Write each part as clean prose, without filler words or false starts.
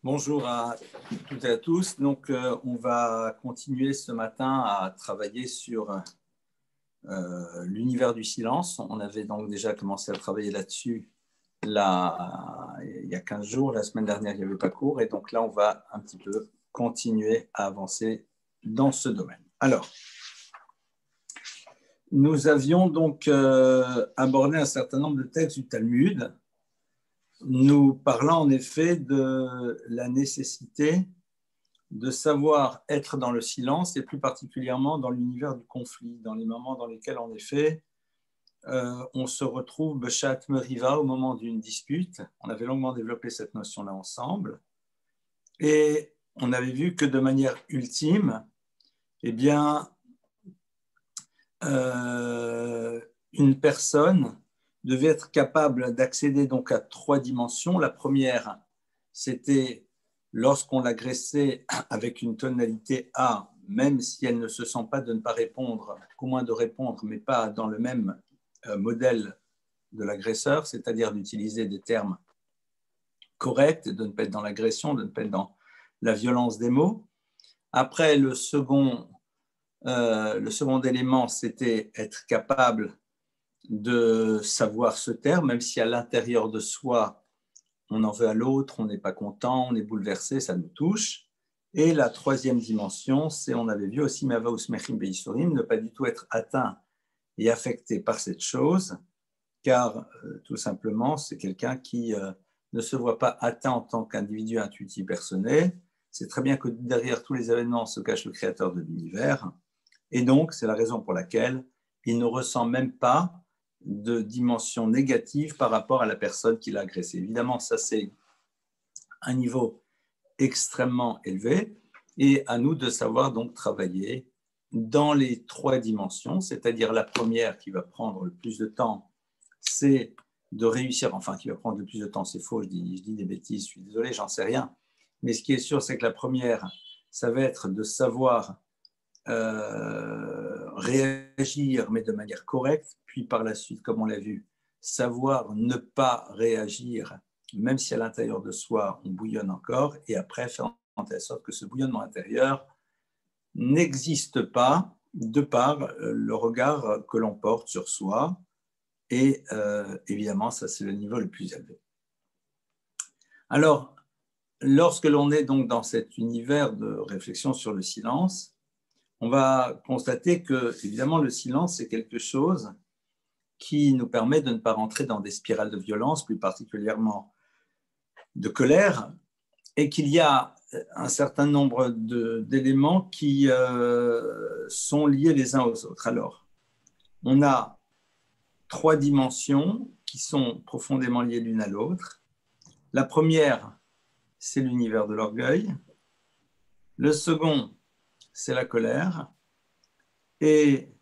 Bonjour à toutes et à tous. Donc, on va continuer ce matin à travailler sur l'univers du silence. On avait donc déjà commencé à travailler là-dessus il y a 15 jours. La semaine dernière, il n'y avait pas cours. Et donc là, on va un petit peu continuer à avancer dans ce domaine. Alors, nous avions donc abordé un certain nombre de textes du Talmud, nous parlant en effet de la nécessité de savoir être dans le silence et plus particulièrement dans l'univers du conflit, dans les moments dans lesquels en effet on se retrouve Beshat Meriva au moment d'une dispute. On avait longuement développé cette notion-là ensemble et on avait vu que de manière ultime, eh bien, une personne devait être capable d'accéder donc à 3 dimensions. La première, c'était lorsqu'on l'agressait avec une tonalité A, même si elle ne se sent pas de ne pas répondre, qu'au moins de répondre, mais pas dans le même modèle de l'agresseur, c'est-à-dire d'utiliser des termes corrects, de ne pas être dans l'agression, de ne pas être dans la violence des mots. Après, le second élément, c'était être capable de savoir se taire, même si à l'intérieur de soi, on en veut à l'autre, on n'est pas content, on est bouleversé, ça nous touche. Et la troisième dimension, c'est, on avait vu aussi, ne pas du tout être atteint et affecté par cette chose, car tout simplement, c'est quelqu'un qui ne se voit pas atteint en tant qu'individu intuitif personnel. C'est très bien que derrière tous les événements se cache le créateur de l'univers. Et donc, c'est la raison pour laquelle il ne ressent même pas de dimension négative par rapport à la personne qui l'a agressé. Évidemment, ça, c'est un niveau extrêmement élevé et à nous de savoir donc travailler dans les 3 dimensions, c'est-à-dire la première qui va prendre le plus de temps, c'est de réussir, enfin qui va prendre le plus de temps, c'est faux, je dis des bêtises, je suis désolé, j'en sais rien, mais ce qui est sûr, c'est que la première, ça va être de savoir réagir, mais de manière correcte, puis par la suite, comme on l'a vu, savoir ne pas réagir, même si à l'intérieur de soi, on bouillonne encore, et après faire en telle sorte que ce bouillonnement intérieur n'existe pas de par le regard que l'on porte sur soi, et évidemment, ça c'est le niveau le plus élevé. Alors, lorsque l'on est donc dans cet univers de réflexion sur le silence, on va constater que, évidemment, le silence, c'est quelque chose qui nous permet de ne pas rentrer dans des spirales de violence, plus particulièrement de colère, et qu'il y a un certain nombre d'éléments qui sont liés les uns aux autres. Alors, on a 3 dimensions qui sont profondément liées l'une à l'autre. La première, c'est l'univers de l'orgueil. Le second, c'est la colère. Et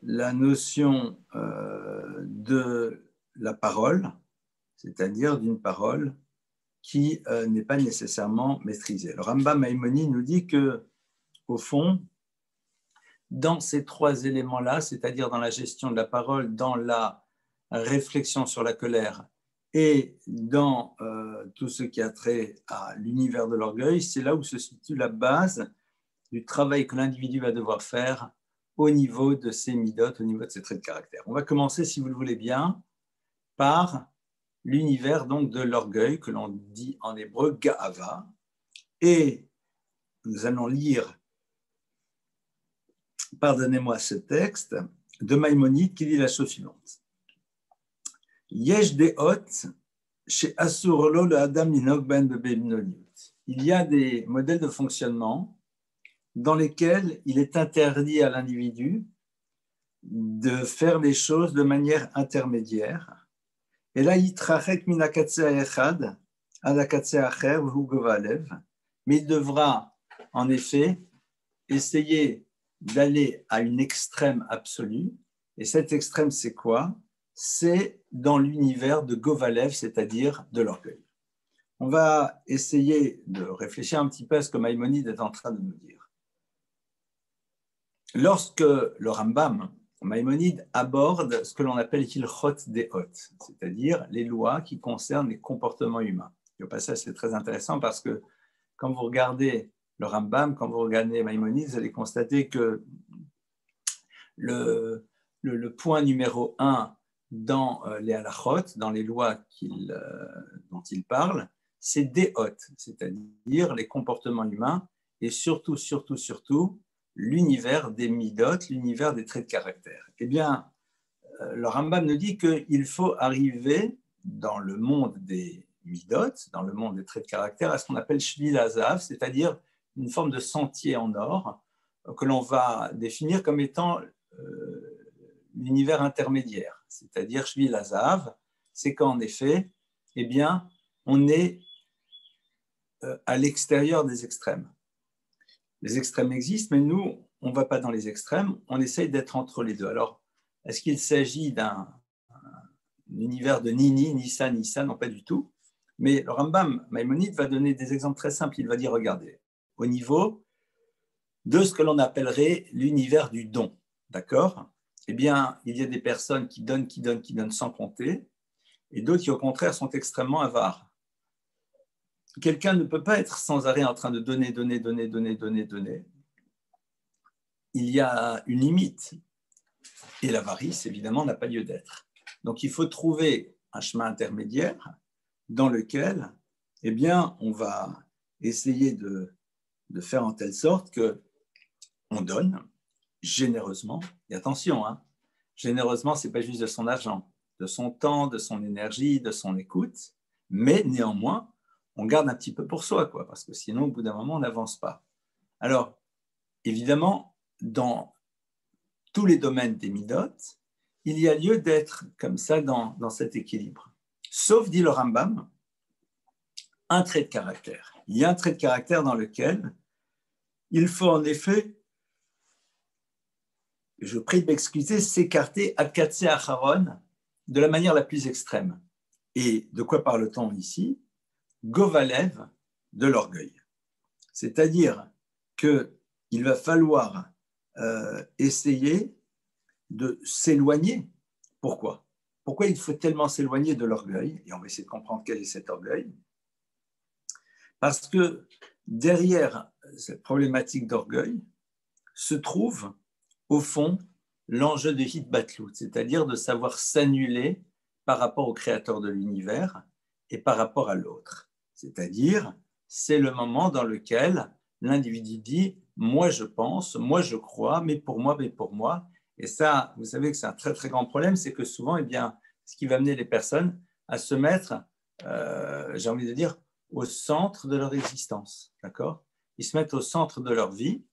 la notion de la parole, c'est-à-dire d'une parole qui n'est pas nécessairement maîtrisée. Le Rambam Maïmonide nous dit que, au fond, dans ces 3 éléments-là, c'est-à-dire dans la gestion de la parole, dans la réflexion sur la colère et dans tout ce qui a trait à l'univers de l'orgueil, c'est là où se situe la base du travail que l'individu va devoir faire au niveau de ses midotes, au niveau de ses traits de caractère. On va commencer, si vous le voulez bien, par l'univers donc de l'orgueil, que l'on dit en hébreu Ga'ava. Et nous allons lire, pardonnez-moi ce texte, de Maïmonide qui dit la chose suivante. Yesh de'ot chez Asurolo le Adam Ninok ben bebemnoliut. Il y a des modèles de fonctionnement dans lesquels il est interdit à l'individu de faire les choses de manière intermédiaire. Et là, yitrachek min hakatzeh ha'echad ad hakatzeh ha'acher v'hu govalev. Mais il devra, en effet, essayer d'aller à une extrême absolue. Et cet extrême, c'est quoi? C'est dans l'univers de Govalev, c'est-à-dire de l'orgueil. On va essayer de réfléchir un petit peu à ce que Maïmonide est en train de nous dire. Lorsque le Rambam, Maïmonide, aborde ce que l'on appelle Hilchot Deot, c'est-à-dire les lois qui concernent les comportements humains. Et au passage, c'est très intéressant parce que quand vous regardez le Rambam, quand vous regardez Maïmonide, vous allez constater que le point numéro 1 dans les halachot, dans les lois dont il parle, c'est déhot, c'est-à-dire les comportements humains et surtout l'univers des midot, l'univers des traits de caractère. Eh bien, le Rambam nous dit qu'il faut arriver dans le monde des midot, dans le monde des traits de caractère, à ce qu'on appelle shvil hazav, c'est-à-dire une forme de sentier en or que l'on va définir comme étant l'univers intermédiaire, c'est-à-dire shvil hazav, c'est qu'en effet, eh bien, on est à l'extérieur des extrêmes. Les extrêmes existent, mais nous, on ne va pas dans les extrêmes, on essaye d'être entre les deux. Alors, est-ce qu'il s'agit d'un univers de ni ça, non pas du tout. Mais le Rambam Maïmonide va donner des exemples très simples. Il va dire, regardez, au niveau de ce que l'on appellerait l'univers du don, d'accord? Eh bien, il y a des personnes qui donnent sans compter, et d'autres qui, au contraire, sont extrêmement avares. Quelqu'un ne peut pas être sans arrêt en train de donner. Il y a une limite. Et l'avarice, évidemment, n'a pas lieu d'être. Donc, il faut trouver un chemin intermédiaire dans lequel, eh bien, on va essayer de faire en telle sorte qu'on donne généreusement. Et attention, hein, généreusement, ce n'est pas juste de son argent, de son temps, de son énergie, de son écoute, mais néanmoins, on garde un petit peu pour soi, quoi, parce que sinon, au bout d'un moment, on n'avance pas. Alors, évidemment, dans tous les domaines des midot, il y a lieu d'être comme ça dans cet équilibre. Sauf, dit le Rambam, un trait de caractère. Il y a un trait de caractère dans lequel il faut en effet, je prie de m'excuser, s'écarter ad katse acharon de la manière la plus extrême. Et de quoi parle-t-on ici? Govalev, de l'orgueil. C'est-à-dire qu'il va falloir essayer de s'éloigner. Pourquoi? Pourquoi il faut tellement s'éloigner de l'orgueil? Et on va essayer de comprendre quel est cet orgueil. Parce que derrière cette problématique d'orgueil se trouve, au fond, l'enjeu de hitbatlout, c'est-à-dire de savoir s'annuler par rapport au créateur de l'univers et par rapport à l'autre. C'est-à-dire, c'est le moment dans lequel l'individu dit « moi je pense, moi je crois, mais pour moi. » Et ça, vous savez que c'est un très très grand problème, c'est que souvent, eh bien, ce qui va amener les personnes à se mettre, j'ai envie de dire, au centre de leur existence, d'accord? Ils se mettent au centre de leur vie,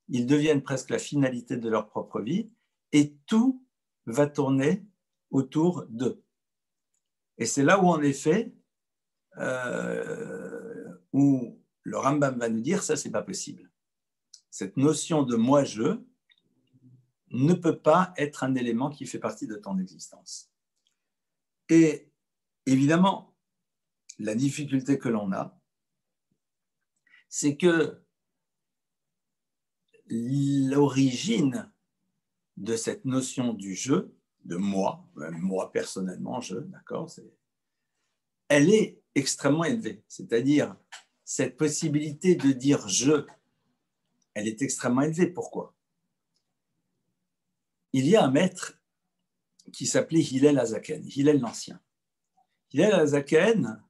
ils deviennent presque la finalité de leur propre vie, et tout va tourner autour d'eux. Et c'est là où, en effet, où le Rambam va nous dire, ça, c'est pas possible. Cette notion de moi-je ne peut pas être un élément qui fait partie de ton existence. Et évidemment, la difficulté que l'on a, c'est que l'origine de cette notion du je, de moi, moi personnellement, je, d'accord, elle est extrêmement élevée. C'est-à-dire, cette possibilité de dire je, elle est extrêmement élevée. Pourquoi? Il y a un maître qui s'appelait Hillel Hazaken, Hillel l'Ancien. Hillel Hazaken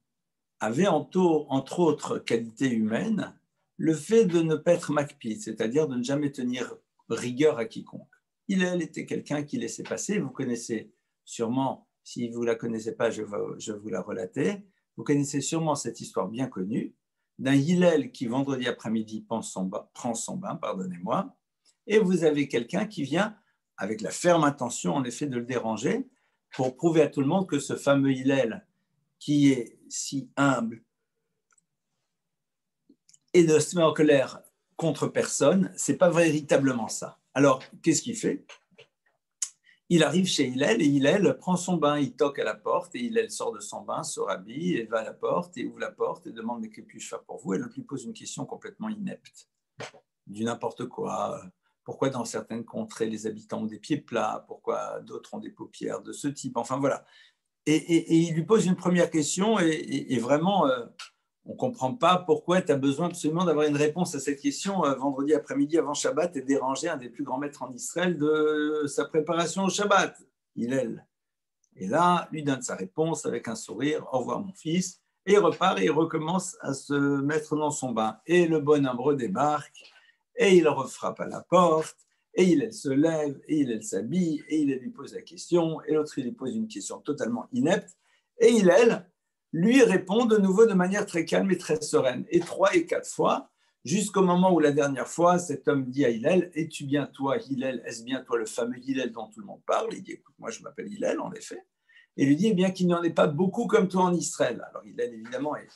avait entre autres qualités humaines le fait de ne pas être makpid, c'est-à-dire de ne jamais tenir rigueur à quiconque. Hillel était quelqu'un qui laissait passer. Vous connaissez sûrement, si vous ne la connaissez pas, je vais vous la relater. Vous connaissez sûrement cette histoire bien connue d'un Hillel qui, vendredi après-midi, prend son bain, pardonnez-moi, et vous avez quelqu'un qui vient avec la ferme intention, en effet, de le déranger pour prouver à tout le monde que ce fameux Hillel, qui est si humble et ne se met en colère contre personne, ce n'est pas véritablement ça. Alors, qu'est-ce qu'il fait? Il arrive chez Hillel et Hillel prend son bain, il toque à la porte et Hillel sort de son bain, se rhabille et va à la porte et ouvre la porte et demande « Mais que puis-je faire pour vous ?» Et l'autre lui pose une question complètement inepte, du n'importe quoi. Pourquoi dans certaines contrées, les habitants ont des pieds plats? Pourquoi d'autres ont des paupières de ce type? Enfin, voilà. Et il lui pose une première question et vraiment, on ne comprend pas pourquoi tu as besoin absolument d'avoir une réponse à cette question vendredi après-midi avant Shabbat et déranger un des plus grands maîtres en Israël de sa préparation au Shabbat, Hillel. Et là, lui donne sa réponse avec un sourire, au revoir mon fils, et il repart et il recommence à se mettre dans son bain. Et le bon hébreu débarque, et il refrappe à la porte, et il se lève, et il s'habille, et il lui pose la question, et l'autre il lui pose une question totalement inepte, et il lui répond de nouveau de manière très calme et très sereine, et 3 et 4 fois, jusqu'au moment où la dernière fois, cet homme dit à Hillel, es-tu bien toi, Hillel, est-ce bien toi le fameux Hillel dont tout le monde parle? Il dit, écoute, moi je m'appelle Hillel, en effet. Et lui dit, eh bien qu'il n'y en ait pas beaucoup comme toi en Israël. Alors Hillel, évidemment, est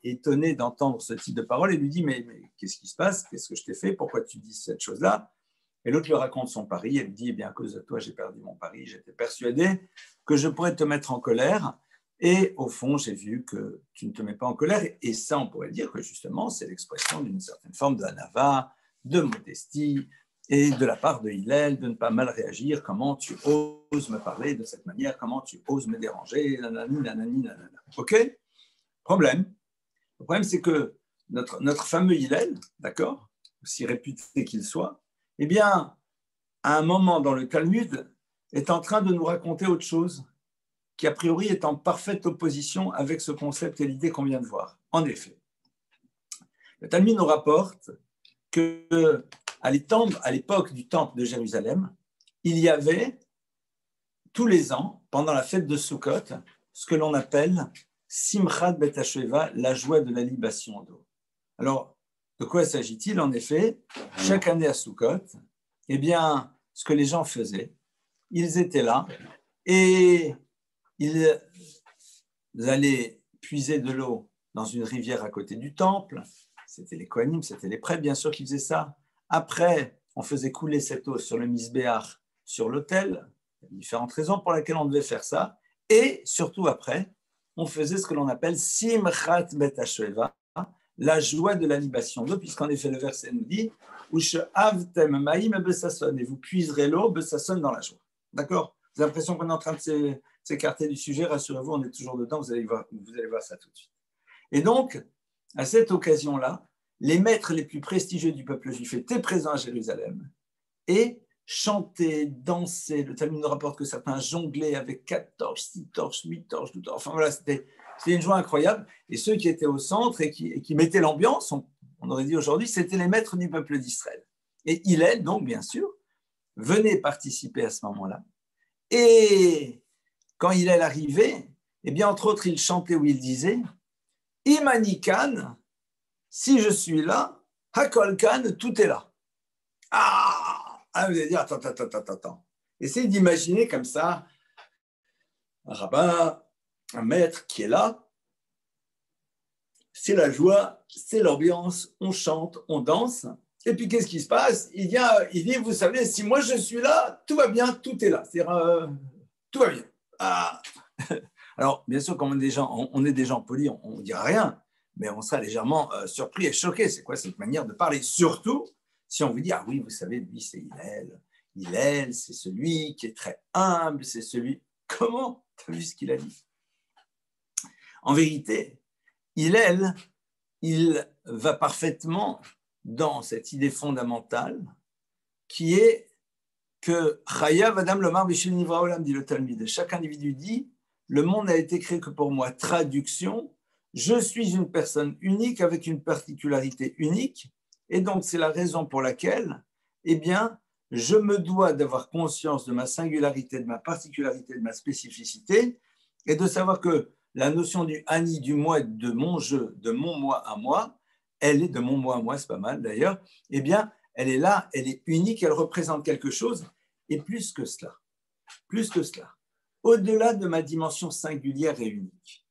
étonné d'entendre ce type de parole et lui dit, mais qu'est-ce qui se passe? Qu'est-ce que je t'ai fait? Pourquoi tu dis cette chose-là? Et l'autre lui raconte son pari et lui dit, eh bien, à cause de toi, j'ai perdu mon pari, j'étais persuadé que je pourrais te mettre en colère. Et au fond, j'ai vu que tu ne te mets pas en colère. Et ça, on pourrait dire que justement, c'est l'expression d'une certaine forme d'anava, de modestie, et de la part de Hillel, de ne pas mal réagir. Comment tu oses me parler de cette manière? Comment tu oses me déranger? Nanani, nanani, nanana. OK? Problème. Le problème, c'est que notre fameux Hillel, d'accord, aussi réputé qu'il soit, eh bien, à un moment dans le Talmud, est en train de nous raconter autre chose qui, a priori, est en parfaite opposition avec ce concept et l'idée qu'on vient de voir. En effet, le Talmud nous rapporte qu'à l'époque du temple de Jérusalem, il y avait tous les ans, pendant la fête de Sukkot, ce que l'on appelle Simchat Bet HaShoeva, la joie de la libation d'eau. Alors, de quoi s'agit-il? En effet, chaque année à Sukkot, eh bien, ce que les gens faisaient, ils étaient là et ils allaient puiser de l'eau dans une rivière à côté du temple. C'était les Kohanim, c'était les prêtres, bien sûr, qui faisaient ça. Après, on faisait couler cette eau sur le misbéach, sur l'autel. Il y a différentes raisons pour lesquelles on devait faire ça. Et surtout après, on faisait ce que l'on appelle Simchat Bet HaShoeva, la joie de la libation d'eau, puisqu'en effet, le verset nous dit Ush'avtem ma'im besason, et vous puiserez l'eau besason dans la joie. D'accord? Vous avez l'impression qu'on est en train de s'écarter du sujet, rassurez-vous, on est toujours dedans, vous allez voir ça tout de suite. Et donc, à cette occasion-là, les maîtres les plus prestigieux du peuple juif étaient présents à Jérusalem et chantaient, dansaient. Le Talmud nous rapporte que certains jonglaient avec 4 torches, 6 torches, 8 torches, 12 torches. Enfin voilà, c'était une joie incroyable. Et ceux qui étaient au centre et qui mettaient l'ambiance, on aurait dit aujourd'hui, c'était les maîtres du peuple d'Israël. Et Hillel, donc, bien sûr, venait participer à ce moment-là. Et quand Hillel arrivait, eh bien, entre autres, il chantait ou il disait Imanikan, si je suis là, Hakolkan, tout est là. Ah, vous allez dire, attends. Essayez d'imaginer comme ça un rabbin, un maître qui est là. C'est la joie, c'est l'ambiance, on chante, on danse. Et puis, qu'est-ce qui se passe? Il dit, vous savez, si moi je suis là, tout va bien, tout est là. C'est-à-dire, tout va bien. Ah. Alors, bien sûr, comme on est des gens polis, on ne dira rien, mais on sera légèrement surpris et choqué. C'est quoi cette manière de parler? Surtout si on vous dit, ah oui, vous savez, lui, c'est Hillel. Hillel, c'est celui qui est très humble, c'est celui... Comment? Tu as vu ce qu'il a dit? En vérité, Hillel, il va parfaitement dans cette idée fondamentale qui est que Chayav Adam Lomar Bishul Nivra Olam, dit le Talmud. Chaque individu dit, le monde n'a été créé que pour moi. Traduction, je suis une personne unique avec une particularité unique, et donc c'est la raison pour laquelle, eh bien, je me dois d'avoir conscience de ma singularité, de ma particularité, de ma spécificité, et de savoir que la notion du ani, du moi, de mon je, de mon moi à moi, elle est de mon moi à moi, c'est pas mal d'ailleurs, eh bien, elle est là, elle est unique, elle représente quelque chose, et plus que cela, au-delà de ma dimension singulière et unique,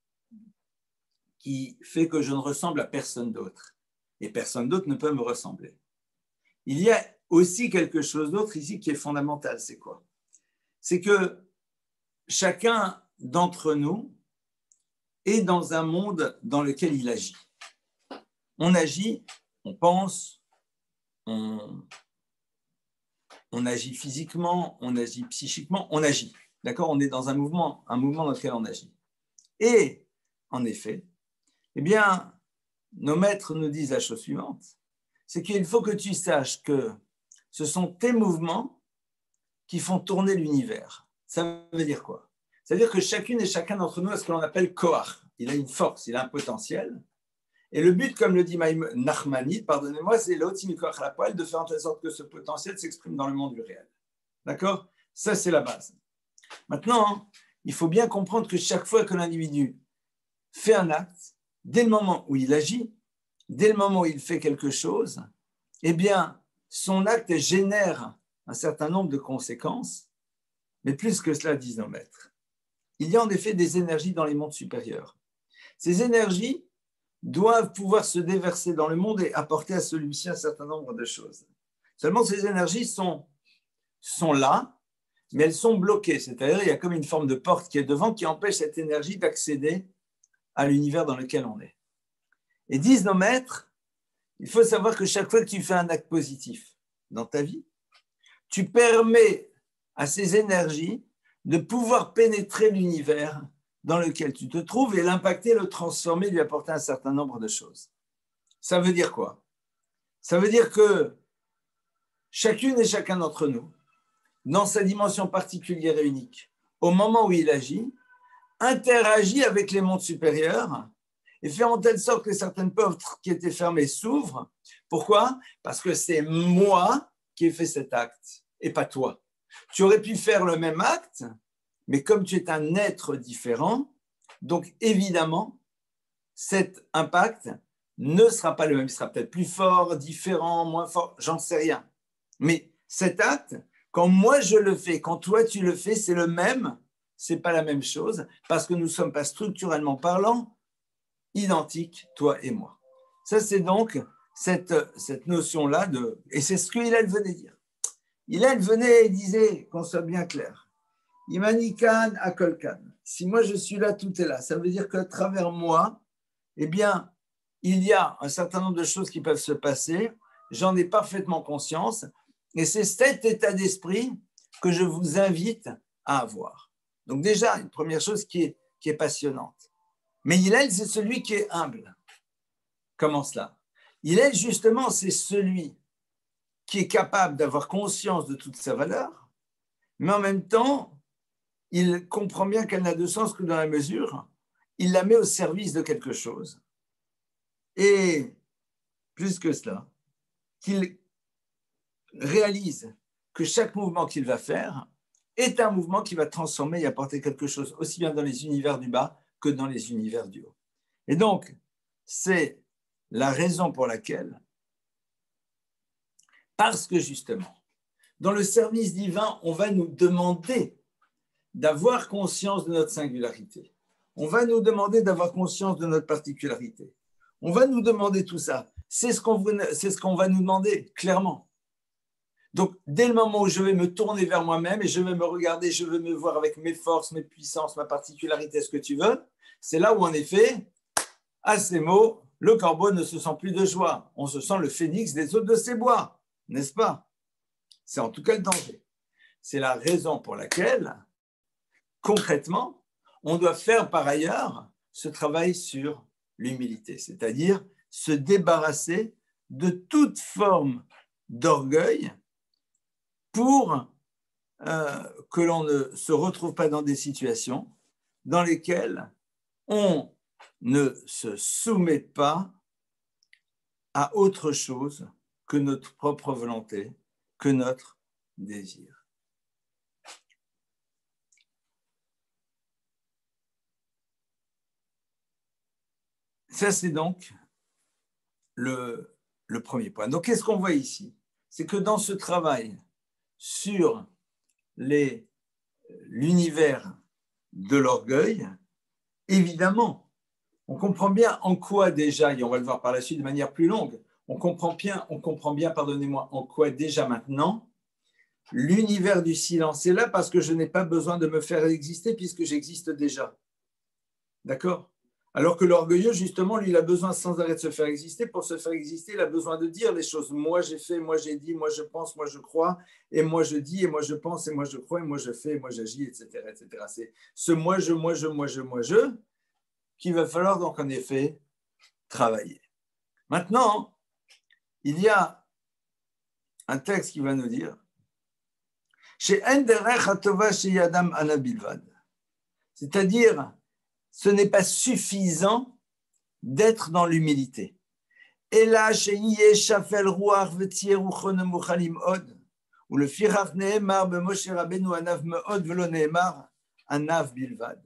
qui fait que je ne ressemble à personne d'autre, et personne d'autre ne peut me ressembler. Il y a aussi quelque chose d'autre ici qui est fondamental, c'est quoi? C'est que chacun d'entre nous est dans un monde dans lequel il agit. On agit, on pense, on agit physiquement, on agit psychiquement, on agit. D'accord? On est dans un mouvement dans lequel on agit. Et, en effet, Eh bien, nos maîtres nous disent la chose suivante, c'est qu'il faut que tu saches que ce sont tes mouvements qui font tourner l'univers. Ça veut dire quoi? Ça veut dire que chacune et chacun d'entre nous a ce que l'on appelle koach. Il a une force, il a un potentiel. Et le but, comme le dit Nachmanide, pardonnez-moi, c'est l'otimi koach la poêle, de faire en telle sorte que ce potentiel s'exprime dans le monde du réel. D'accord? Ça, c'est la base. Maintenant, il faut bien comprendre que chaque fois que l'individu fait un acte, dès le moment où il agit, dès le moment où il fait quelque chose, eh bien, son acte génère un certain nombre de conséquences, mais plus que cela, disent nos maîtres. Il y a en effet des énergies dans les mondes supérieurs. Ces énergies doivent pouvoir se déverser dans le monde et apporter à celui-ci un certain nombre de choses. Seulement, ces énergies sont là, mais elles sont bloquées. C'est-à-dire, il y a comme une forme de porte qui est devant qui empêche cette énergie d'accéder à l'univers dans lequel on est. Et disent nos maîtres, il faut savoir que chaque fois que tu fais un acte positif dans ta vie, tu permets à ces énergies de pouvoir pénétrer l'univers dans lequel tu te trouves et l'impacter, le transformer, lui apporter un certain nombre de choses. Ça veut dire quoi? Ça veut dire que chacune et chacun d'entre nous, dans sa dimension particulière et unique, au moment où il agit, interagit avec les mondes supérieurs et fait en telle sorte que certaines portes qui étaient fermées s'ouvrent. Pourquoi? Parce que c'est moi qui ai fait cet acte et pas toi. Tu aurais pu faire le même acte, mais comme tu es un être différent, donc évidemment, cet impact ne sera pas le même. Il sera peut-être plus fort, différent, moins fort, j'en sais rien. Mais cet acte, quand moi je le fais, quand toi tu le fais, c'est le même, c'est pas la même chose, parce que nous ne sommes pas structurellement parlant identiques, toi et moi. Ça, c'est donc cette notion-là et c'est ce que Hillel venait dire. Hillel venait et disait, qu'on soit bien clair, Imanikan Akolkan. Si moi je suis là, tout est là. Ça veut dire qu'à travers moi, eh bien, il y a un certain nombre de choses qui peuvent se passer. J'en ai parfaitement conscience. Et c'est cet état d'esprit que je vous invite à avoir. Donc déjà, une première chose qui est passionnante. Mais Hillel, c'est celui qui est humble. Comment cela? Hillel, justement, c'est celui qui est capable d'avoir conscience de toute sa valeur, mais en même temps, il comprend bien qu'elle n'a de sens que dans la mesure, il la met au service de quelque chose. Et plus que cela, qu'il réalise que chaque mouvement qu'il va faire est un mouvement qui va transformer et apporter quelque chose, aussi bien dans les univers du bas que dans les univers du haut. Et donc, c'est la raison pour laquelle, parce que justement, dans le service divin, on va nous demander d'avoir conscience de notre singularité. On va nous demander d'avoir conscience de notre particularité. On va nous demander tout ça. C'est ce qu'on va nous demander, clairement. Donc, dès le moment où je vais me tourner vers moi-même et je vais me regarder, je vais me voir avec mes forces, mes puissances, ma particularité, ce que tu veux, c'est là où, en effet, à ces mots, le corbeau ne se sent plus de joie. On se sent le phénix des hôtes de ses bois, n'est-ce pas? C'est en tout cas le danger. C'est la raison pour laquelle, concrètement, on doit faire par ailleurs ce travail sur l'humilité, c'est-à-dire se débarrasser de toute forme d'orgueil pour que l'on ne se retrouve pas dans des situations dans lesquelles on ne se soumet pas à autre chose que notre propre volonté, que notre désir. Ça, c'est donc le premier point. Donc, qu'est-ce qu'on voit ici? C'est que dans ce travail sur l'univers de l'orgueil, évidemment, on comprend bien en quoi déjà, et on va le voir par la suite de manière plus longue, on comprend bien, pardonnez-moi, en quoi déjà maintenant, l'univers du silence est là parce que je n'ai pas besoin de me faire exister puisque j'existe déjà. D'accord? Alors que l'orgueilleux, justement, lui, il a besoin sans arrêt de se faire exister. Pour se faire exister, il a besoin de dire les choses. Moi, j'ai fait, moi, j'ai dit, moi, je pense, moi, je crois, et moi, je dis, et moi, je pense, et moi, je crois, et moi, je fais, et moi, j'agis, etc., etc. C'est ce moi, je, qu'il va falloir donc, en effet, travailler. Maintenant, il y a un texte qui va nous dire c'est-à-dire, ce n'est pas suffisant d'être dans l'humilité. Et là, ou le firach ne'emar b'Moshe Rabbeinu anav me'od velo ne'emar anav bilvad.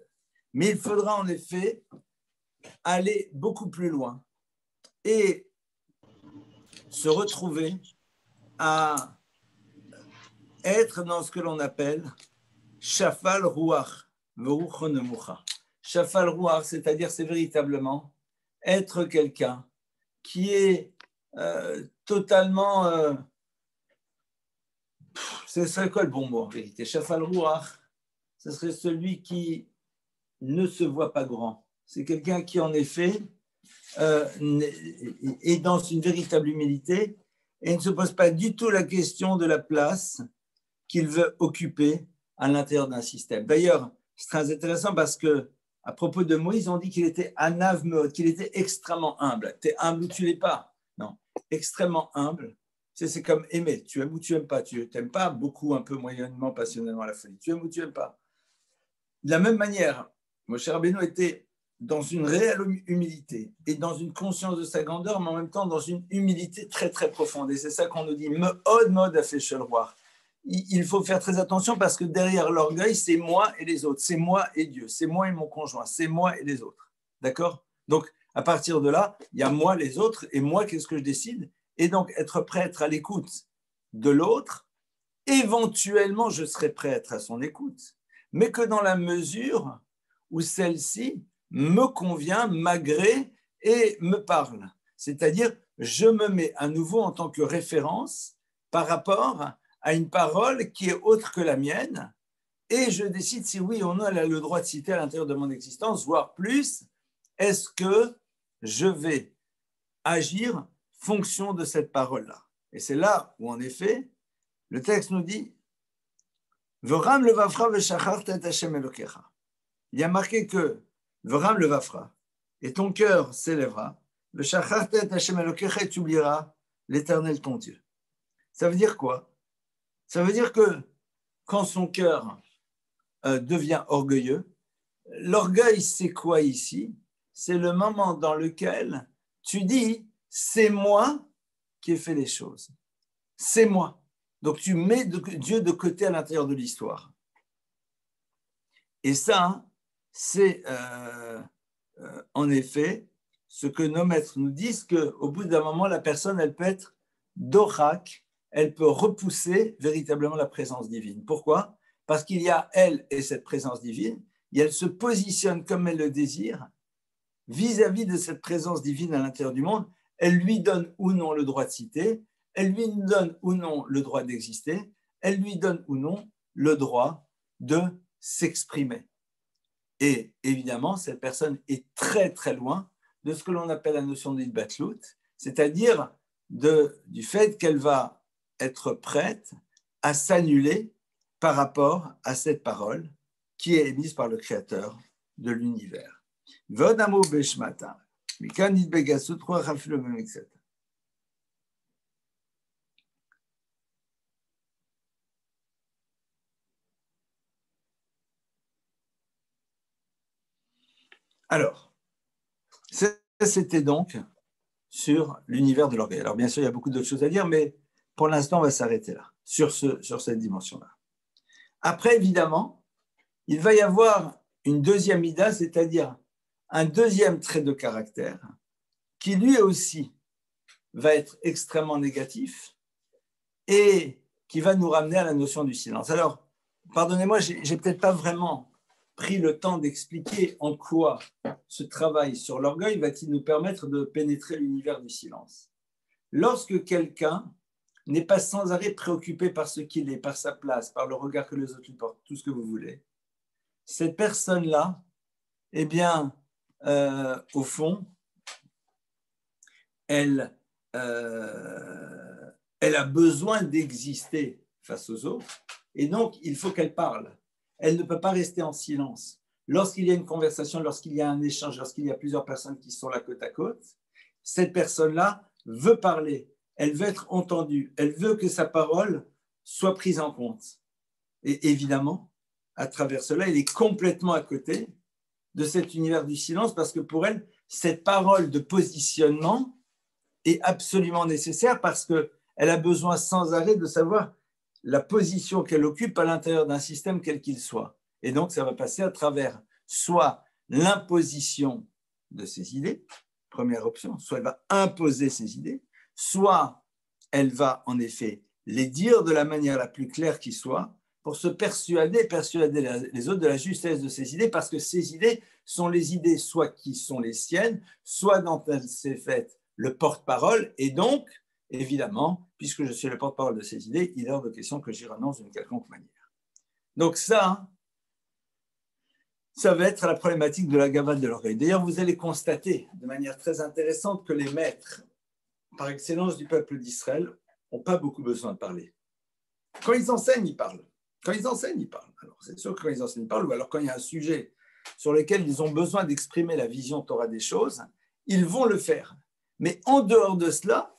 Mais il faudra en effet aller beaucoup plus loin et se retrouver à être dans ce que l'on appelle shafal ruach verucho nemucha. Shafal ruach, c'est-à-dire c'est véritablement être quelqu'un qui est totalement ce serait quoi le bon mot en vérité? Shafal ruach, ce serait celui qui ne se voit pas grand. C'est quelqu'un qui en effet est dans une véritable humilité et ne se pose pas du tout la question de la place qu'il veut occuper à l'intérieur d'un système. D'ailleurs, c'est très intéressant parce que à propos de Moïse, on dit qu'il était anav meod, qu'il était extrêmement humble. Tu es humble ou tu ne l'es pas? Non, extrêmement humble. C'est comme aimer. Tu aimes ou tu n'aimes pas. Tu n'aimes pas beaucoup, un peu moyennement, passionnellement la folie. Tu aimes ou tu n'aimes pas. De la même manière, Moshe Rabbeinu était dans une réelle humilité et dans une conscience de sa grandeur, mais en même temps dans une humilité très très profonde. Et c'est ça qu'on nous dit, meod mod a fait roi. Il faut faire très attention parce que derrière l'orgueil, c'est moi et les autres, c'est moi et Dieu, c'est moi et mon conjoint, c'est moi et les autres. D'accord? Donc, à partir de là, il y a moi, les autres, et moi, qu'est-ce que je décide? Et donc, être prêt à être à l'écoute de l'autre, éventuellement, je serai prêt à être à son écoute, mais que dans la mesure où celle-ci me convient, m'agrée et me parle. C'est-à-dire, je me mets à nouveau en tant que référence par rapport à une parole qui est autre que la mienne, et je décide si oui ou non elle a le droit de citer à l'intérieur de mon existence, voire plus, est-ce que je vais agir fonction de cette parole-là. Et c'est là où, en effet, le texte nous dit V'ram levavra v'shacharta et Hashem Elokecha. Il y a marqué que V'ram levavra, et ton cœur s'élèvera, v'shacharta et Hashem Elokecha, et tu oublieras l'Éternel ton Dieu. Ça veut dire quoi? Ça veut dire que quand son cœur devient orgueilleux, l'orgueil, c'est quoi ici? C'est le moment dans lequel tu dis, c'est moi qui ai fait les choses. C'est moi. Donc tu mets Dieu de côté à l'intérieur de l'histoire. Et ça, c'est en effet ce que nos maîtres nous disent, qu'au bout d'un moment, la personne, elle peut être dorak, elle peut repousser véritablement la présence divine. Pourquoi? Parce qu'il y a elle et cette présence divine, et elle se positionne comme elle le désire vis-à-vis de cette présence divine à l'intérieur du monde. Elle lui donne ou non le droit de citer, elle lui donne ou non le droit d'exister, elle lui donne ou non le droit de s'exprimer. Et évidemment, cette personne est très très loin de ce que l'on appelle la notion d'Idbatlout, c'est-à-dire du fait qu'elle va être prête à s'annuler par rapport à cette parole qui est émise par le Créateur de l'univers. Alors, c'était donc sur l'univers de l'orgueil. Alors bien sûr, il y a beaucoup d'autres choses à dire, mais pour l'instant, on va s'arrêter là, sur cette dimension-là. Après, évidemment, il va y avoir une deuxième ida, c'est-à-dire un deuxième trait de caractère, qui lui aussi va être extrêmement négatif et qui va nous ramener à la notion du silence. Alors, pardonnez-moi, j'ai peut-être pas vraiment pris le temps d'expliquer en quoi ce travail sur l'orgueil va-t-il nous permettre de pénétrer l'univers du silence. Lorsque quelqu'un n'est pas sans arrêt préoccupé par ce qu'il est, par sa place, par le regard que les autres lui portent, tout ce que vous voulez, cette personne-là, eh bien, au fond, elle a besoin d'exister face aux autres, et donc il faut qu'elle parle. Elle ne peut pas rester en silence. Lorsqu'il y a une conversation, lorsqu'il y a un échange, lorsqu'il y a plusieurs personnes qui sont là côte à côte, cette personne-là veut parler, elle veut être entendue, elle veut que sa parole soit prise en compte. Et évidemment, à travers cela, elle est complètement à côté de cet univers du silence parce que pour elle, cette parole de positionnement est absolument nécessaire parce qu'elle a besoin sans arrêt de savoir la position qu'elle occupe à l'intérieur d'un système quel qu'il soit. Et donc, ça va passer à travers soit l'imposition de ses idées, première option, soit elle va imposer ses idées, soit elle va en effet les dire de la manière la plus claire qui soit pour se persuader les autres de la justesse de ses idées parce que ces idées sont les idées soit qui sont les siennes, soit dont elle s'est faite le porte-parole et donc, évidemment, puisque je suis le porte-parole de ces idées, il est hors de question que j'y renonce d'une quelconque manière. Donc ça va être la problématique de la gavale de l'orgueil. D'ailleurs, vous allez constater de manière très intéressante que les maîtres, par excellence du peuple d'Israël, n'ont pas beaucoup besoin de parler. Quand ils enseignent, ils parlent. Quand ils enseignent, ils parlent. Alors, c'est sûr que quand ils enseignent, ils parlent, ou alors quand il y a un sujet sur lequel ils ont besoin d'exprimer la vision Torah des choses, ils vont le faire. Mais en dehors de cela,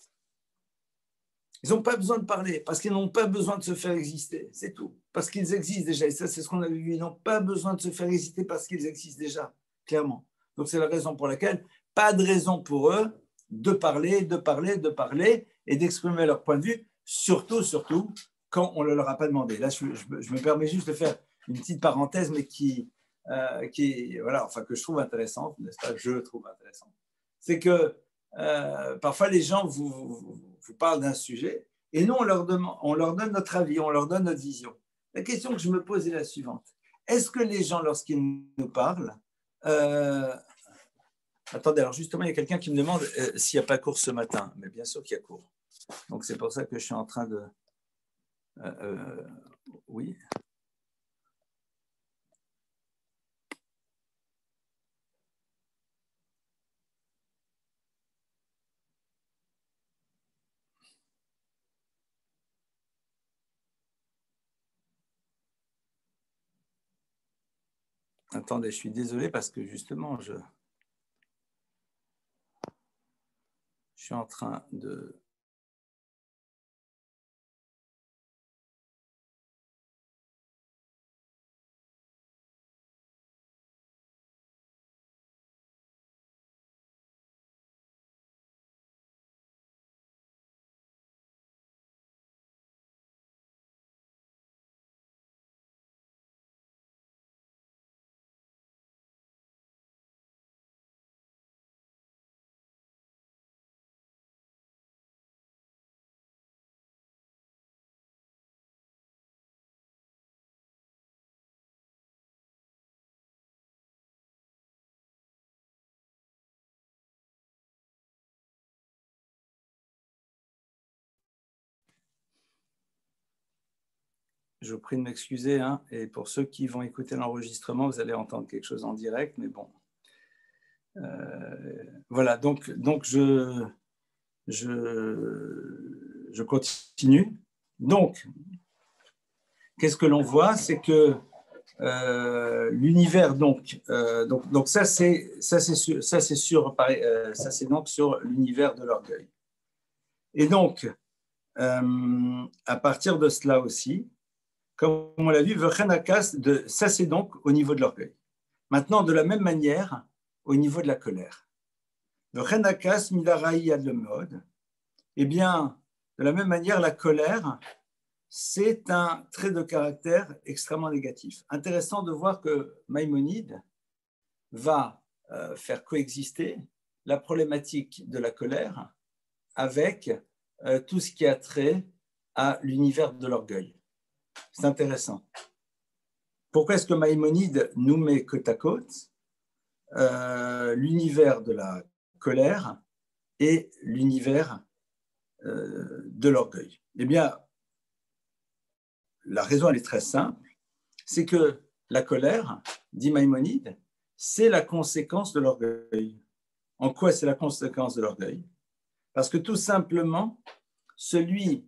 ils n'ont pas besoin de parler, parce qu'ils n'ont pas besoin de se faire exister, c'est tout. Parce qu'ils existent déjà, et ça c'est ce qu'on a vu, ils n'ont pas besoin de se faire exister parce qu'ils existent déjà, clairement. Donc c'est la raison pour laquelle, pas de raison pour eux de parler, et d'exprimer leur point de vue, surtout quand on ne leur a pas demandé. Là, je me permets juste de faire une petite parenthèse, mais voilà, enfin, que je trouve intéressante, n'est-ce pas? Je trouve intéressante. C'est que parfois les gens vous parlent d'un sujet et nous on leur donne notre avis, on leur donne notre vision. La question que je me pose est la suivante. Est-ce que les gens, lorsqu'ils nous parlent, attendez, alors justement il y a quelqu'un qui me demande s'il n'y a pas cours ce matin, mais bien sûr qu'il y a cours. Donc c'est pour ça que je suis en train de oui. Attendez, je suis désolé parce que justement, je suis en train de... Je vous prie de m'excuser, hein, et pour ceux qui vont écouter l'enregistrement, vous allez entendre quelque chose en direct, mais bon. Voilà, donc je continue. Donc, qu'est-ce que l'on voit? C'est que l'univers, donc ça c'est donc sur l'univers de l'orgueil. Et donc, à partir de cela aussi, comme on l'a vu, ça c'est donc au niveau de l'orgueil. Maintenant, de la même manière, au niveau de la colère. Eh bien, de la même manière, la colère, c'est un trait de caractère extrêmement négatif. Intéressant de voir que Maïmonide va faire coexister la problématique de la colère avec tout ce qui a trait à l'univers de l'orgueil. C'est intéressant. Pourquoi est-ce que Maïmonide nous met côte à côte l'univers de la colère et l'univers de l'orgueil? Eh bien, la raison, elle est très simple. C'est que la colère, dit Maïmonide, c'est la conséquence de l'orgueil. En quoi c'est la conséquence de l'orgueil? Parce que tout simplement, celui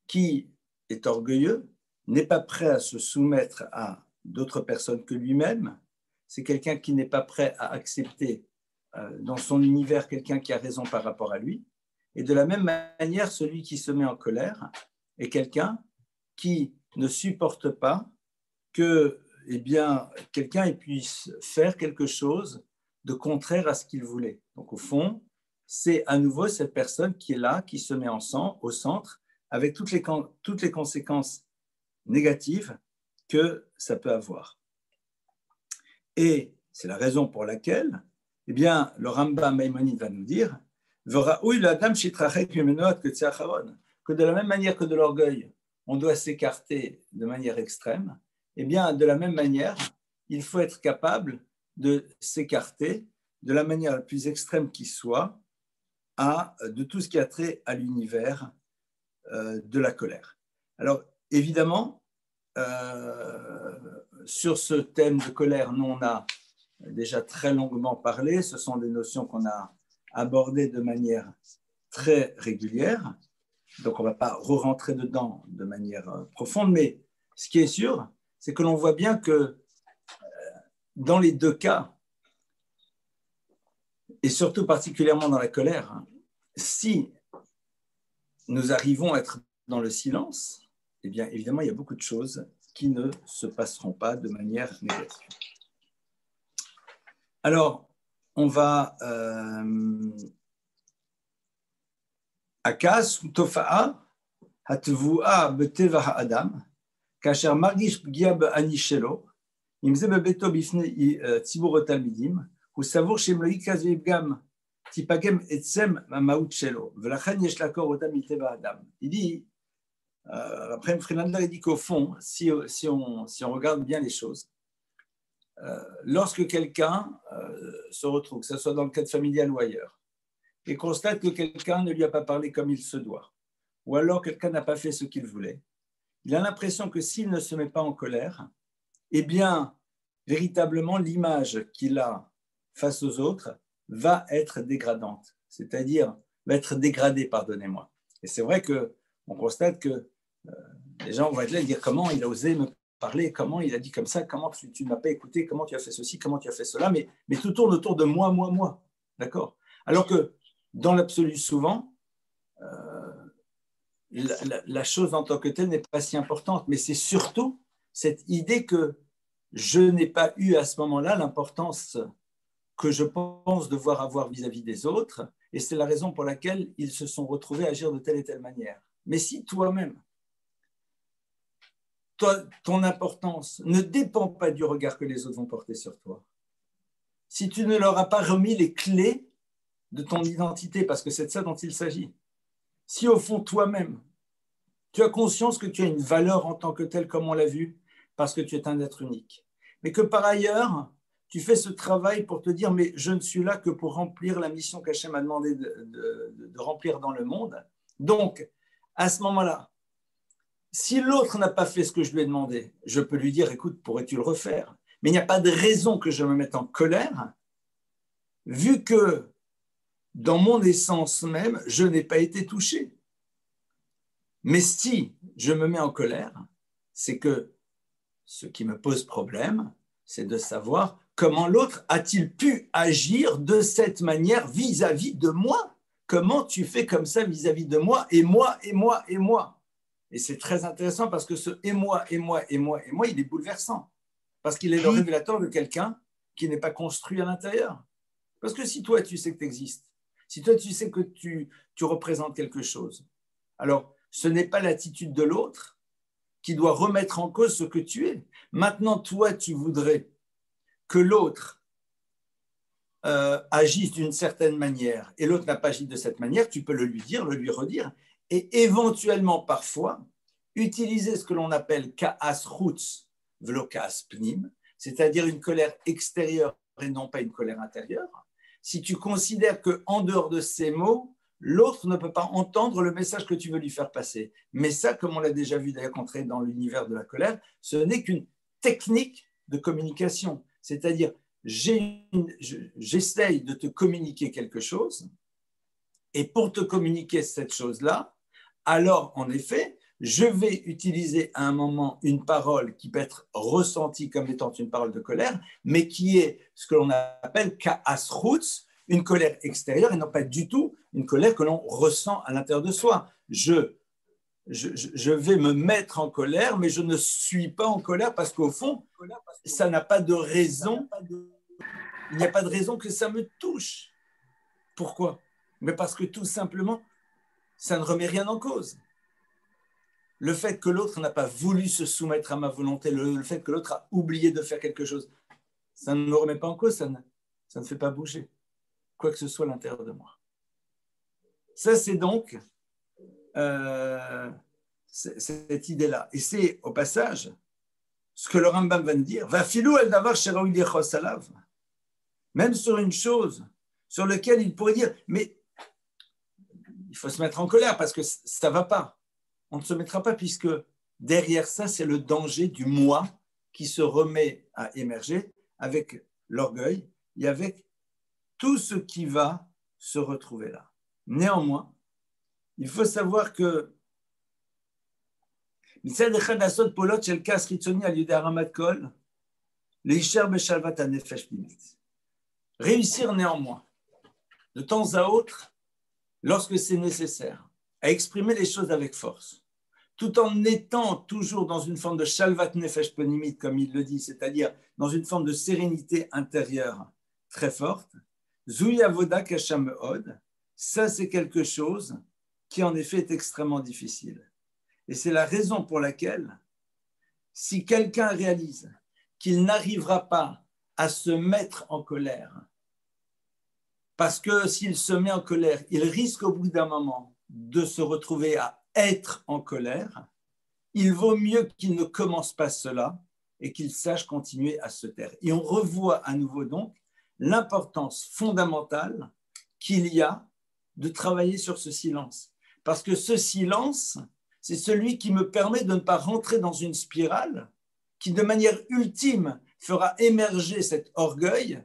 qui est orgueilleux n'est pas prêt à se soumettre à d'autres personnes que lui-même. C'est quelqu'un qui n'est pas prêt à accepter dans son univers quelqu'un qui a raison par rapport à lui. Et de la même manière, celui qui se met en colère est quelqu'un qui ne supporte pas que quelqu'un puisse faire quelque chose de contraire à ce qu'il voulait. Donc au fond, c'est à nouveau cette personne qui est là, qui se met au centre, avec toutes les conséquences négatives que ça peut avoir. Et c'est la raison pour laquelle, le Rambam Maïmonide va nous dire que de la même manière que de l'orgueil, on doit s'écarter de manière extrême, de la même manière, il faut être capable de s'écarter de la manière la plus extrême qui soit de tout ce qui a trait à l'univers de la colère. Alors, évidemment, sur ce thème de colère, nous, on a déjà très longuement parlé. Ce sont des notions qu'on a abordées de manière très régulière. Donc, on ne va pas re-rentrer dedans de manière profonde. Mais ce qui est sûr, c'est que l'on voit bien que dans les deux cas, et surtout particulièrement dans la colère, si nous arrivons à être dans le silence, évidemment, il y a beaucoup de choses qui ne se passeront pas de manière négative. Alors, on va Akas tofa'a hatvu'a beteva ha'adam kasher margish pgia be'ani shelo im ze bebeto bifnei tzibur talmidim hu savur shem lo yikaz v'yipgam tipagem etzem ma'maut shelo v'lachen yesh lakor otam miteva adam. Il dit après Friedlander, il dit qu'au fond, si on regarde bien les choses, lorsque quelqu'un se retrouve, que ce soit dans le cadre familial ou ailleurs, et constate que quelqu'un ne lui a pas parlé comme il se doit, ou alors quelqu'un n'a pas fait ce qu'il voulait, il a l'impression que s'il ne se met pas en colère, véritablement, l'image qu'il a face aux autres va être dégradante, c'est-à-dire va être dégradée, pardonnez-moi. Et c'est vrai qu'on constate que les gens vont être là et dire comment il a osé me parler, comment il a dit comme ça, comment tu ne m'as pas écouté, comment tu as fait ceci, comment tu as fait cela, mais tout tourne autour de moi, d'accord? Alors que dans l'absolu, souvent, la chose en tant que telle n'est pas si importante, mais c'est surtout cette idée que je n'ai pas eu à ce moment-là l'importance que je pense devoir avoir vis-à-vis des autres, et c'est la raison pour laquelle ils se sont retrouvés à agir de telle et telle manière. Mais si toi-même, ton importance ne dépend pas du regard que les autres vont porter sur toi, si tu ne leur as pas remis les clés de ton identité, parce que c'est de ça dont il s'agit, si au fond toi-même, tu as conscience que tu as une valeur en tant que telle, comme on l'a vu, parce que tu es un être unique, mais que par ailleurs, tu fais ce travail pour te dire, mais je ne suis là que pour remplir la mission qu'Hachem m'a demandé de remplir dans le monde. Donc, à ce moment-là, si l'autre n'a pas fait ce que je lui ai demandé, je peux lui dire, écoute, pourrais-tu le refaire? Mais il n'y a pas de raison que je me mette en colère, vu que dans mon essence même, je n'ai pas été touché. Mais si je me mets en colère, c'est que ce qui me pose problème, c'est de savoir comment l'autre a-t-il pu agir de cette manière vis-à-vis de moi? Comment tu fais comme ça vis-à-vis de moi, et moi, et moi, et moi? Et c'est très intéressant parce que ce et moi, et moi, et moi, et moi, il est bouleversant. Parce qu'il est le révélateur de quelqu'un qui n'est pas construit à l'intérieur. Parce que si toi, tu sais que tu existes, si toi, tu sais que tu représentes quelque chose, alors ce n'est pas l'attitude de l'autre qui doit remettre en cause ce que tu es. Maintenant, toi, tu voudrais que l'autre agisse d'une certaine manière et l'autre n'a pas agi de cette manière, tu peux le lui dire, le lui redire, et éventuellement, parfois, utiliser ce que l'on appelle ka'as chutz v'lo ka'as pnim, c'est-à-dire une colère extérieure et non pas une colère intérieure. Si tu considères qu'en dehors de ces mots, l'autre ne peut pas entendre le message que tu veux lui faire passer. Mais ça, comme on l'a déjà vu d'ailleurs entrer dans l'univers de la colère, ce n'est qu'une technique de communication. C'est-à-dire, j'essaye de te communiquer quelque chose, et pour te communiquer cette chose-là, alors en effet, je vais utiliser à un moment une parole qui peut être ressentie comme étant une parole de colère, mais qui est ce que l'on appelle ka'as chutz, une colère extérieure et non pas du tout une colère que l'on ressent à l'intérieur de soi. Je vais me mettre en colère, mais je ne suis pas en colère parce qu'au fond, ça n'a pas de raison. Il n'y a pas de raison que ça me touche. Pourquoi? Mais parce que tout simplement, ça ne remet rien en cause. Le fait que l'autre n'a pas voulu se soumettre à ma volonté, le fait que l'autre a oublié de faire quelque chose, ça ne me remet pas en cause, ça ne fait pas bouger quoi que ce soit à l'intérieur de moi. Ça, c'est donc cette idée-là. Et c'est, au passage, ce que le Rambam va nous dire, va filou el davar sheraoui lichos alav, même sur une chose sur laquelle il pourrait dire, mais il faut se mettre en colère parce que ça ne va pas. On ne se mettra pas puisque derrière ça, c'est le danger du moi qui se remet à émerger avec l'orgueil et avec tout ce qui va se retrouver là. Néanmoins, il faut savoir que réussir néanmoins, de temps à autre, lorsque c'est nécessaire, à exprimer les choses avec force, tout en étant toujours dans une forme de shalvat nefesh ponimit, comme il le dit, c'est-à-dire dans une forme de sérénité intérieure très forte, Zouy avoda kasham od, ça c'est quelque chose qui en effet est extrêmement difficile. Et c'est la raison pour laquelle, si quelqu'un réalise qu'il n'arrivera pas à se mettre en colère, parce que s'il se met en colère, il risque au bout d'un moment de se retrouver à être en colère, il vaut mieux qu'il ne commence pas cela et qu'il sache continuer à se taire. Et on revoit à nouveau donc l'importance fondamentale qu'il y a de travailler sur ce silence. Parce que ce silence, c'est celui qui me permet de ne pas rentrer dans une spirale qui, de manière ultime, fera émerger cet orgueil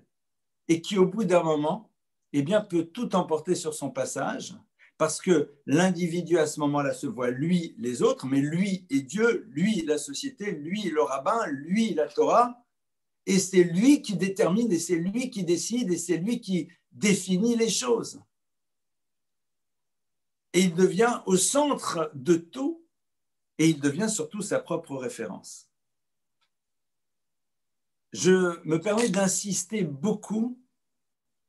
et qui, au bout d'un moment, eh bien, peut tout emporter sur son passage, parce que l'individu, à ce moment-là, se voit, lui, les autres, mais lui et Dieu, lui, la société, lui, le rabbin, lui, la Torah, et c'est lui qui détermine, et c'est lui qui décide, et c'est lui qui définit les choses. Et il devient au centre de tout, et il devient surtout sa propre référence. Je me permets d'insister beaucoup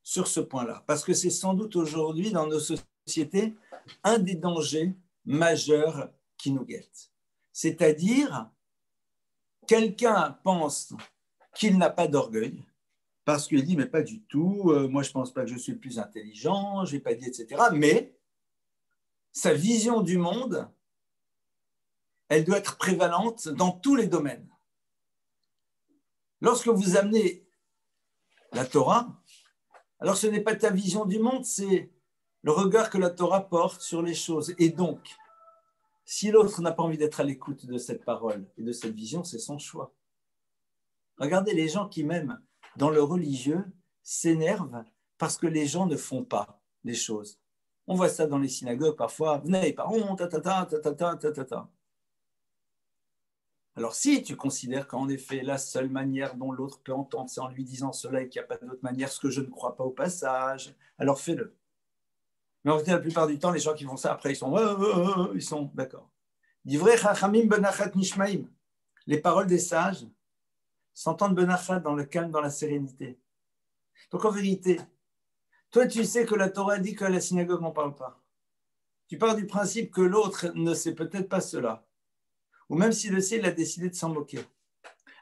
sur ce point-là, parce que c'est sans doute aujourd'hui, dans nos sociétés, un des dangers majeurs qui nous guettent. C'est-à-dire, quelqu'un pense qu'il n'a pas d'orgueil, parce qu'il dit, mais pas du tout, moi je ne pense pas que je suis le plus intelligent, je n'ai pas dit, etc. Mais sa vision du monde, elle doit être prévalente dans tous les domaines. Lorsque vous amenez la Torah, alors ce n'est pas ta vision du monde, c'est le regard que la Torah porte sur les choses. Et donc, si l'autre n'a pas envie d'être à l'écoute de cette parole et de cette vision, c'est son choix. Regardez les gens qui, même dans le religieux, s'énervent parce que les gens ne font pas les choses. On voit ça dans les synagogues parfois. Vous n'avez pas honte, ta. Alors si tu considères qu'en effet, la seule manière dont l'autre peut entendre, c'est en lui disant cela et qu'il n'y a pas d'autre manière, ce que je ne crois pas au passage, alors fais-le. Mais en fait, la plupart du temps, les gens qui font ça, après, ils sont d'accord. Divrei chachamim benachat nishmaim. Les paroles des sages s'entendent benachat, dans le calme, dans la sérénité. Donc en vérité, toi, tu sais que la Torah dit qu'à la synagogue, on ne parle pas. Tu pars du principe que l'autre ne sait peut-être pas cela. Ou même s'il le sait, il a décidé de s'en moquer.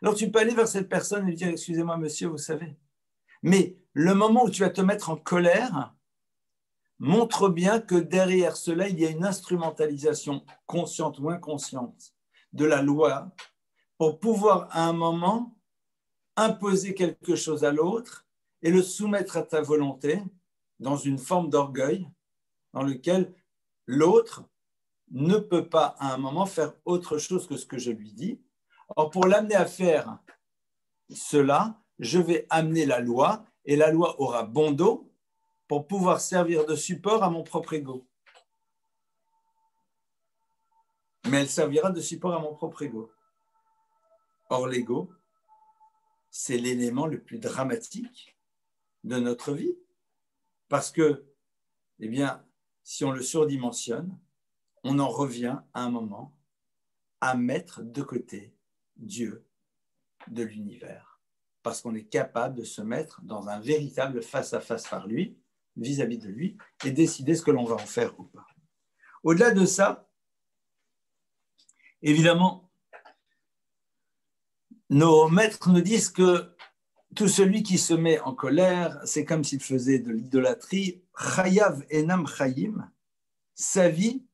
Alors tu peux aller vers cette personne et lui dire, excusez-moi monsieur, vous savez. Mais le moment où tu vas te mettre en colère montre bien que derrière cela, il y a une instrumentalisation consciente ou inconsciente de la loi pour pouvoir à un moment imposer quelque chose à l'autre et le soumettre à ta volonté dans une forme d'orgueil dans lequel l'autre ne peut pas à un moment faire autre chose que ce que je lui dis. Or, pour l'amener à faire cela, je vais amener la loi et la loi aura bon dos pour pouvoir servir de support à mon propre ego. Mais elle servira de support à mon propre ego. Or, l'ego, c'est l'élément le plus dramatique de notre vie. Parce que, eh bien, si on le surdimensionne, on en revient à un moment à mettre de côté Dieu de l'univers. Parce qu'on est capable de se mettre dans un véritable face-à-face par lui, vis-à-vis de lui, et décider ce que l'on va en faire ou pas. Au-delà de ça, évidemment, nos maîtres nous disent que tout celui qui se met en colère, c'est comme s'il faisait de l'idolâtrie. Chayav enam chayim, sa vie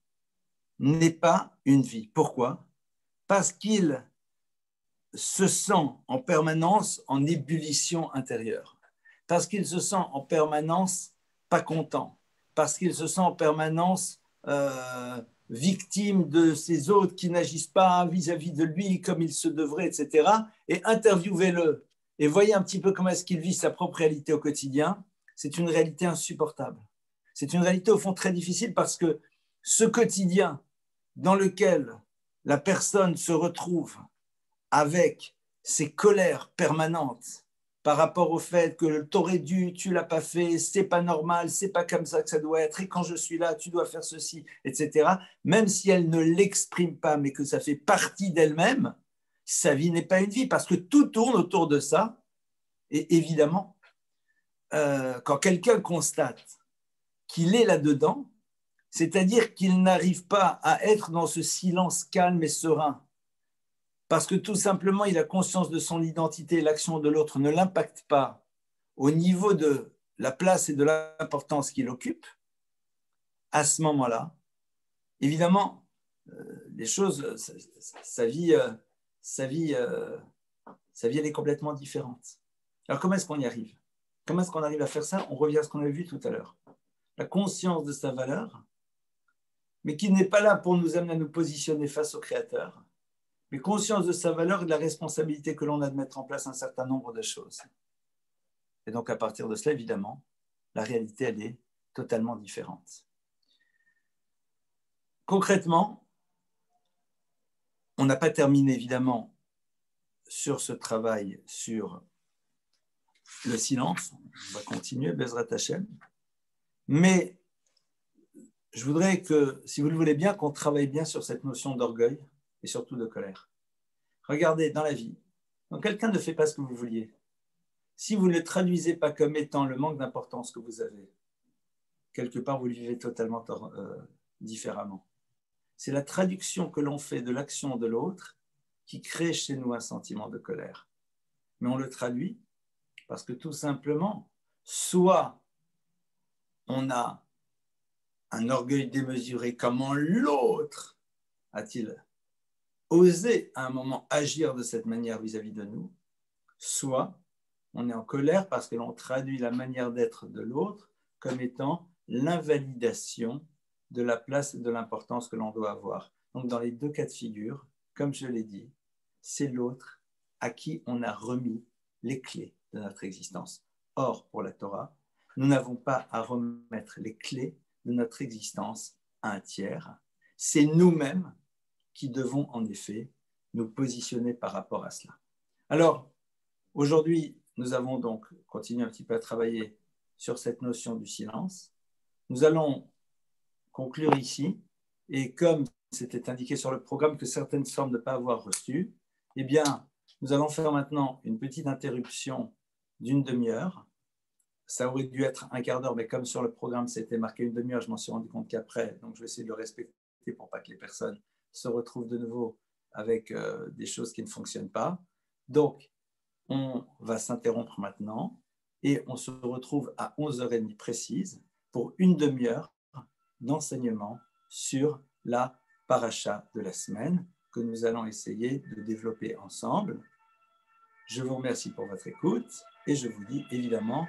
n'est pas une vie. Pourquoi? Parce qu'il se sent en permanence en ébullition intérieure, parce qu'il se sent en permanence pas content, parce qu'il se sent en permanence victime de ces autres qui n'agissent pas vis-à-vis de lui comme il se devrait, etc. Et interviewez-le et voyez un petit peu comment est-ce qu'il vit sa propre réalité au quotidien. C'est une réalité insupportable. C'est une réalité au fond très difficile parce que ce quotidien dans lequel la personne se retrouve avec ces colères permanentes par rapport au fait que t'aurais dû, tu l'as pas fait, c'est pas normal, c'est pas comme ça que ça doit être, et quand je suis là, tu dois faire ceci, etc. Même si elle ne l'exprime pas, mais que ça fait partie d'elle-même, sa vie n'est pas une vie, parce que tout tourne autour de ça. Et évidemment, quand quelqu'un constate qu'il est là-dedans, c'est-à-dire qu'il n'arrive pas à être dans ce silence calme et serein, parce que tout simplement, il a conscience de son identité, l'action de l'autre ne l'impacte pas au niveau de la place et de l'importance qu'il occupe, à ce moment-là, évidemment, les choses, sa vie, elle est complètement différente. Alors, comment est-ce qu'on y arrive? Comment est-ce qu'on arrive à faire ça? On revient à ce qu'on avait vu tout à l'heure. La conscience de sa valeur, mais qui n'est pas là pour nous amener à nous positionner face au Créateur, mais conscience de sa valeur et de la responsabilité que l'on a de mettre en place un certain nombre de choses. Et donc, à partir de cela, évidemment, la réalité, elle est totalement différente. Concrètement, on n'a pas terminé, évidemment, sur ce travail sur le silence. On va continuer, Bezrat Hashem. Mais je voudrais que, si vous le voulez bien, qu'on travaille bien sur cette notion d'orgueil et surtout de colère. Regardez, dans la vie, quand quelqu'un ne fait pas ce que vous vouliez, si vous ne le traduisez pas comme étant le manque d'importance que vous avez, quelque part, vous le vivez totalement différemment. C'est la traduction que l'on fait de l'action de l'autre qui crée chez nous un sentiment de colère. Mais on le traduit parce que tout simplement, soit on a un orgueil démesuré, comment l'autre a-t-il osé à un moment agir de cette manière vis-à-vis de nous, soit on est en colère parce que l'on traduit la manière d'être de l'autre comme étant l'invalidation de la place et de l'importance que l'on doit avoir. Donc dans les deux cas de figure, comme je l'ai dit, c'est l'autre à qui on a remis les clés de notre existence. Or, pour la Torah, nous n'avons pas à remettre les clés de notre existence à un tiers. C'est nous-mêmes qui devons en effet nous positionner par rapport à cela. Alors, aujourd'hui, nous avons donc continué un petit peu à travailler sur cette notion du silence. Nous allons conclure ici, et comme c'était indiqué sur le programme que certaines semblent ne pas avoir reçu, eh bien, nous allons faire maintenant une petite interruption d'une demi-heure. Ça aurait dû être un quart d'heure, mais comme sur le programme c'était marqué une demi-heure, je m'en suis rendu compte qu'après, donc je vais essayer de le respecter pour pas que les personnes se retrouvent de nouveau avec des choses qui ne fonctionnent pas. Donc, on va s'interrompre maintenant et on se retrouve à 11h30 précise pour une demi-heure d'enseignement sur la paracha de la semaine que nous allons essayer de développer ensemble. Je vous remercie pour votre écoute et je vous dis évidemment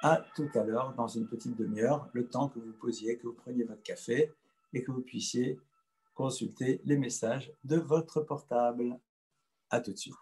à tout à l'heure dans une petite demi-heure, le temps que vous posiez, que vous preniez votre café et que vous puissiez consulter les messages de votre portable. À tout de suite.